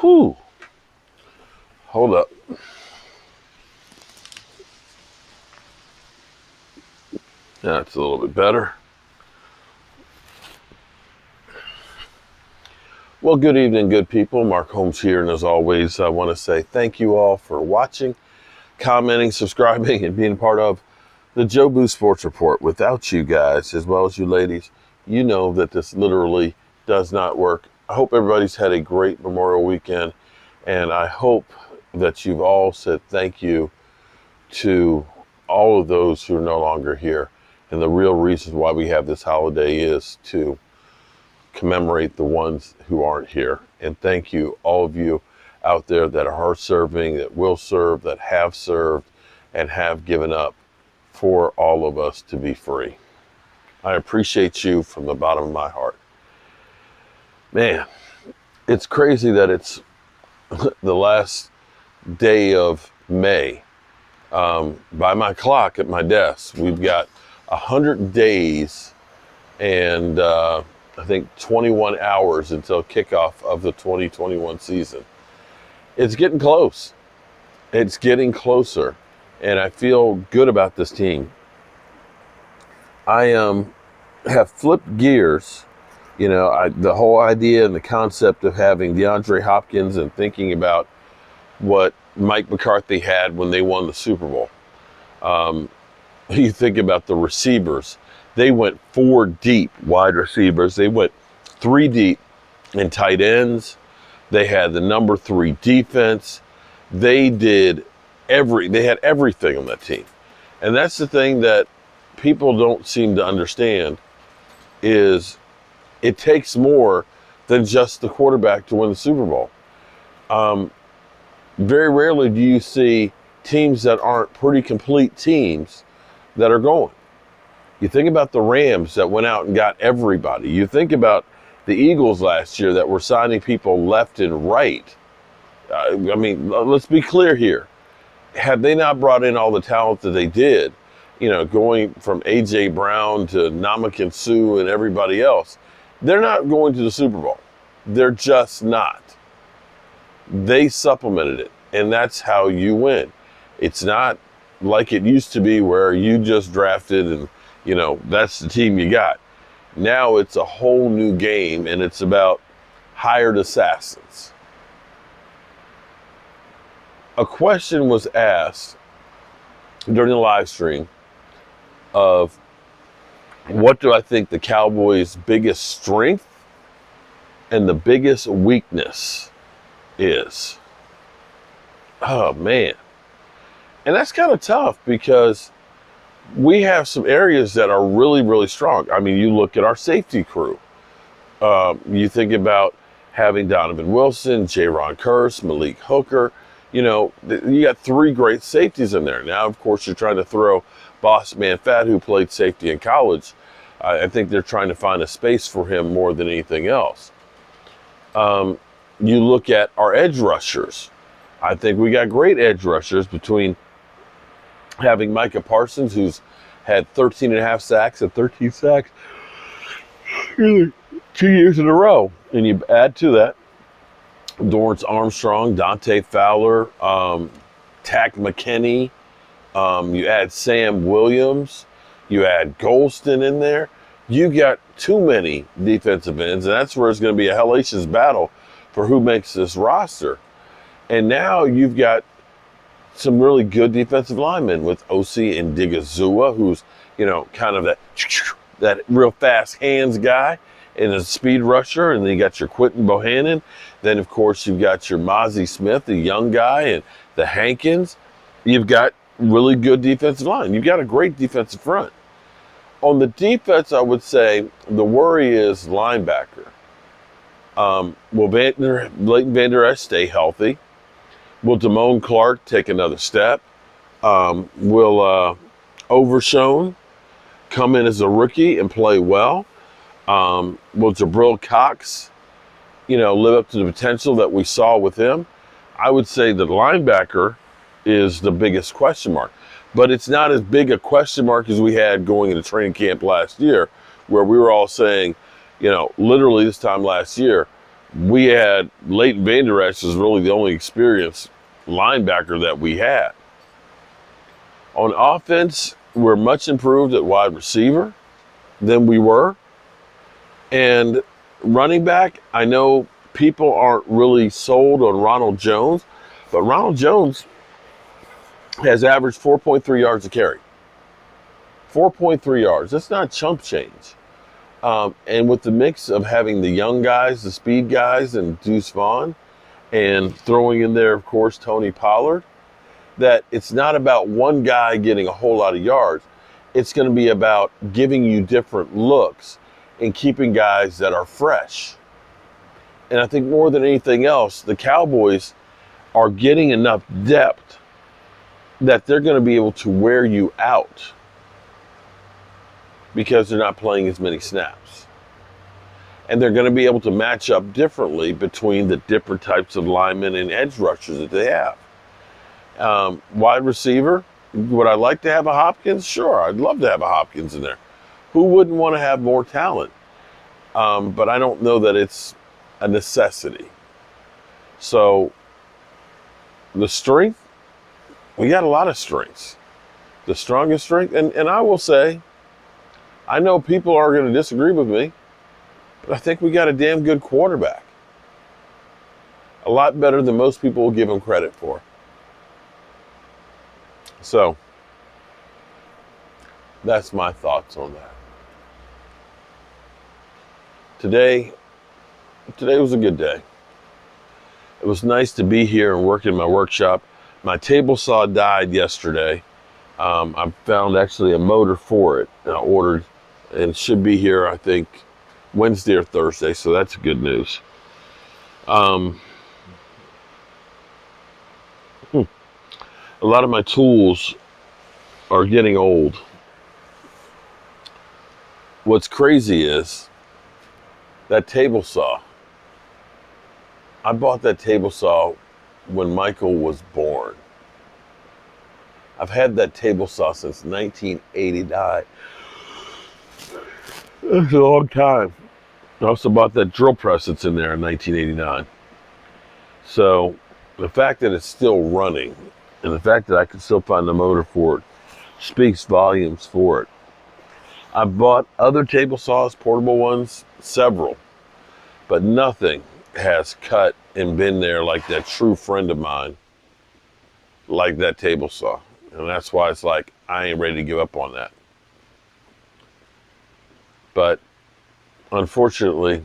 Whew. Hold up. That's a little bit better. Well, good evening, good people. Mark Holmes here, and as always, I want to say thank you all for watching, commenting, subscribing, and being part of the Joe Boo Sports Report. Without you guys, as well as you ladies, you know that this literally does not work. I hope everybody's had a great Memorial weekend, and I hope that you've all said thank you to all of those who are no longer here. And the real reason why we have this holiday is to commemorate the ones who aren't here. And thank you, all of you out there that are serving, that will serve, that have served, and have given up for all of us to be free. I appreciate you from the bottom of my heart. Man, it's crazy that it's the last day of May. By my clock at my desk, we've got 100 days and I think 21 hours until kickoff of the 2021 season. It's getting close. It's getting closer, and I feel good about this team. I have flipped gears. You know, the whole idea and the concept of having DeAndre Hopkins and thinking about what Mike McCarthy had when they won the Super Bowl. You think about the receivers. They went 4 deep wide receivers. They went 3 deep in tight ends. They had the number 3 defense. They had everything on that team. And that's the thing that people don't seem to understand is it takes more than just the quarterback to win the Super Bowl. Very rarely do you see teams that aren't pretty complete teams that are going. You think about the Rams that went out and got everybody. You think about the Eagles last year that were signing people left and right. I mean, let's be clear here. Had they not brought in all the talent that they did, you know, going from A.J. Brown to Ndamukong Suh and everybody else, they're not going to the Super Bowl. They're just not. They supplemented it, and that's how you win. It's not like it used to be where you just drafted and, you know, that's the team you got. Now it's a whole new game, and it's about hired assassins. A question was asked during the live stream of what do I think the Cowboys' biggest strength and the biggest weakness is. Oh, man. And that's kind of tough because we have some areas that are really, really strong. I mean, you look at our safety crew. You think about having Donovan Wilson, Jaron Kearse, Malik Hooker. You know, you got 3 great safeties in there. Now, of course, you're trying to throw Boss Man Fat, who played safety in college. I think they're trying to find a space for him more than anything else. You look at our edge rushers. I think we got great edge rushers between having Micah Parsons, who's had 13.5 sacks and 13 sacks 2 years in a row. And you add to that Dorrance Armstrong, Dante Fowler, Tack McKinney. You add Sam Williams. You add Golston in there. You got too many defensive ends, and that's where it's going to be a hellacious battle for who makes this roster. And now you've got some really good defensive linemen with Osi and Digazua, who's, you know, kind of that real fast hands guy and a speed rusher. And then you got your Quentin Bohannon. Then, of course, you've got your Mozzie Smith, the young guy, and the Hankins. You've got really good defensive line. You've got a great defensive front. On the defense, I would say the worry is linebacker. Will Leighton Vander Esch stay healthy? Will Damone Clark take another step? Will Overshown come in as a rookie and play well? Will Jabril Cox, you know, live up to the potential that we saw with him? I would say the linebacker is the biggest question mark. But it's not as big a question mark as we had going into training camp last year, where we were all saying, you know, literally this time last year, we had Leighton Vander Esch is really the only experienced linebacker that we had. On offense, we're much improved at wide receiver than we were. And running back, I know people aren't really sold on Ronald Jones, but Ronald Jones has averaged 4.3 yards a carry. 4.3 yards. That's not chump change. And with the mix of having the young guys, the speed guys, and Deuce Vaughn, and throwing in there, of course, Tony Pollard, that it's not about one guy getting a whole lot of yards. It's going to be about giving you different looks and keeping guys that are fresh. And I think more than anything else, the Cowboys are getting enough depth that they're going to be able to wear you out because they're not playing as many snaps. And they're going to be able to match up differently between the different types of linemen and edge rushers that they have. Wide receiver, would I like to have a Hopkins? Sure, I'd love to have a Hopkins in there. Who wouldn't want to have more talent? But I don't know that it's a necessity. So the strength, we got a lot of strengths. The strongest strength, and I will say, I know people are going to disagree with me, but I think we got a damn good quarterback. A lot better than most people will give him credit for. So that's my thoughts on that. Today was a good day. It was nice to be here and work in my workshop. My table saw died yesterday. I found actually a motor for it, and I ordered, and it should be here, I think, Wednesday or Thursday, so that's good news. A lot of my tools are getting old. What's crazy is that table saw. I bought that table saw when Michael was born. I've had that table saw since 1989. That's a long time. I also bought that drill press that's in there in 1989. So the fact that it's still running and the fact that I can still find the motor for it speaks volumes for it. I've bought other table saws, portable ones, several, but nothing has cut and been there like that true friend of mine, like that table saw. And that's why it's like, I ain't ready to give up on that. But unfortunately,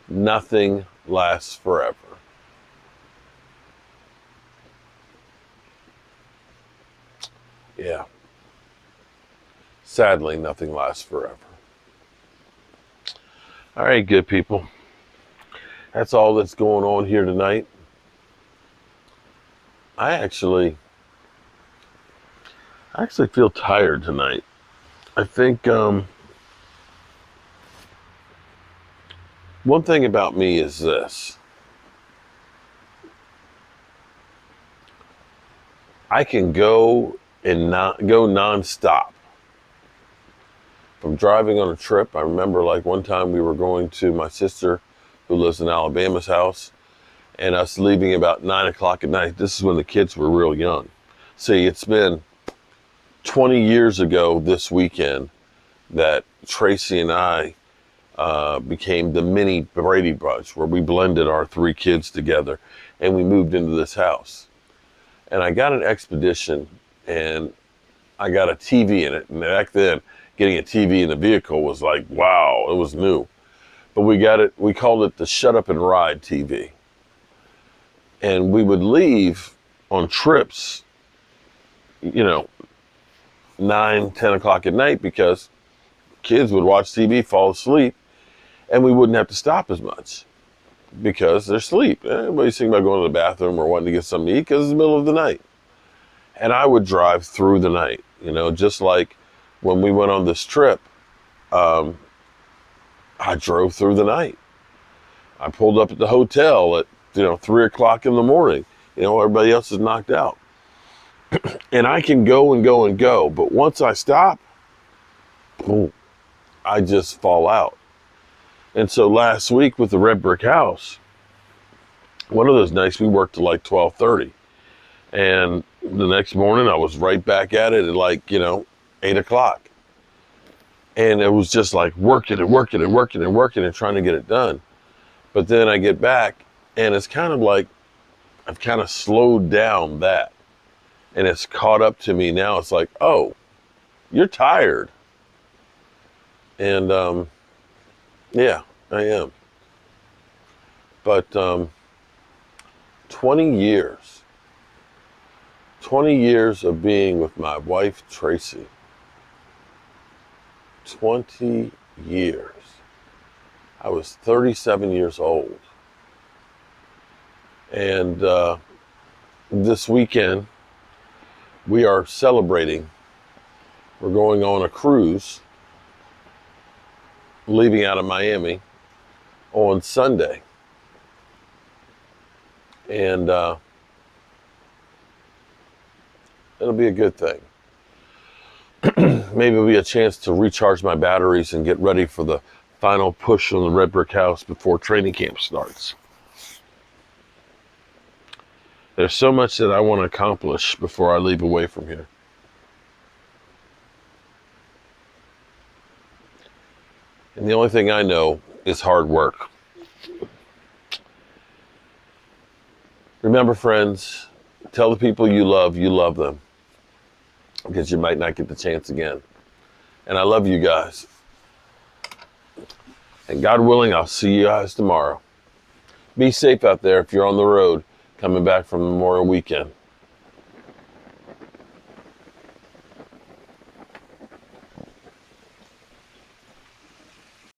nothing lasts forever. Yeah. Sadly, nothing lasts forever. All right, good people. That's all that's going on here tonight. I actually feel tired tonight. I think one thing about me is this. I can go and not go nonstop. If I'm driving on a trip, I remember like one time we were going to my sister who lives in Alabama's house, and us leaving about 9 o'clock at night. This is when the kids were real young. See, it's been 20 years ago this weekend that Tracy and I became the mini Brady Bunch, where we blended our 3 kids together and we moved into this house. And I got an Expedition and I got a TV in it. And back then, getting a TV in the vehicle was like, wow, it was new. But we called it the Shut Up and Ride TV. And we would leave on trips, 9, 10 o'clock at night because kids would watch TV, fall asleep, and we wouldn't have to stop as much because they're asleep. Everybody's thinking about going to the bathroom or wanting to get something to eat because it's the middle of the night. And I would drive through the night, just like when we went on this trip, I drove through the night. I pulled up at the hotel at 3 o'clock in the morning. Everybody else is knocked out. And I can go and go and go. But once I stop, boom, I just fall out. And so last week with the red brick house, one of those nights we worked till like 12:30. And the next morning I was right back at it at like, 8 o'clock. And it was just like working and working and working and working and trying to get it done. But then I get back and it's kind of like I've kind of slowed down that. And it's caught up to me now. It's like, oh, you're tired. And yeah, I am. But 20 years. 20 years of being with my wife, Tracy. 20 years. I was 37 years old. And this weekend, we are celebrating. We're going on a cruise, leaving out of Miami on Sunday. And it'll be a good thing. Maybe it'll be a chance to recharge my batteries and get ready for the final push on the red brick house before training camp starts. There's so much that I want to accomplish before I leave away from here. And the only thing I know is hard work. Remember, friends, tell the people you love them. Because you might not get the chance again. And I love you guys. And God willing, I'll see you guys tomorrow. Be safe out there if you're on the road coming back from Memorial Weekend.